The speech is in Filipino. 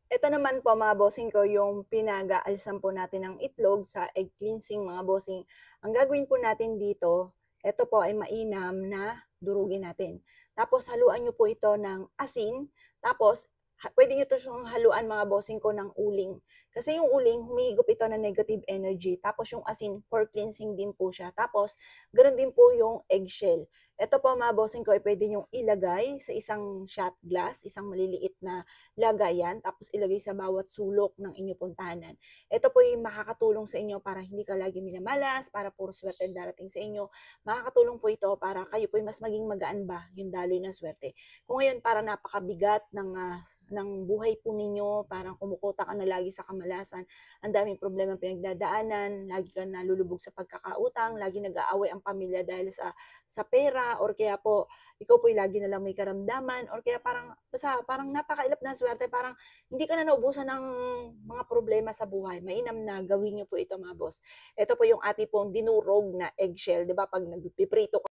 Ito naman po mga bossing ko yung pinag-aalsan po natin ng itlog sa egg cleansing mga bossing. Ang gagawin po natin dito, ito po ay mainam na durugin natin. Tapos haluan nyo po ito ng asin, tapos pwede nyo to siyang haluan mga bossing ko ng uling. Kasi yung uling, humihigop ito ng negative energy. Tapos yung asin, for cleansing din po siya. Tapos, ganoon din po yung eggshell. Ito po mga bossing ko ay pwede nyo ilagay sa isang shot glass, isang maliliit na lagayan, tapos ilagay sa bawat sulok ng inyong puntahanan. Ito po yung makakatulong sa inyo para hindi ka lagi minamalas, para puro swerte darating sa inyo. Makakatulong po ito para kayo po mas maging magaan ba yung daloy ng swerte. Kung ngayon parang napakabigat ng buhay po ninyo, parang kumukuta ka na lagi sa kamalasan, ang daming problema pinagdadaanan, lagi ka nalulubog sa pagkakautang, lagi nag-aaway ang pamilya dahil sa pera, or kaya po ikaw po'y lagi na lang may karamdaman, or kaya parang basta parang napakailap ng swerte, parang hindi ka na naubusan ng mga problema sa buhay. Mainam na gawin niyo po ito mga boss. Ito po yung ating pong dinurog na eggshell, 'di ba? Pag nagpiprito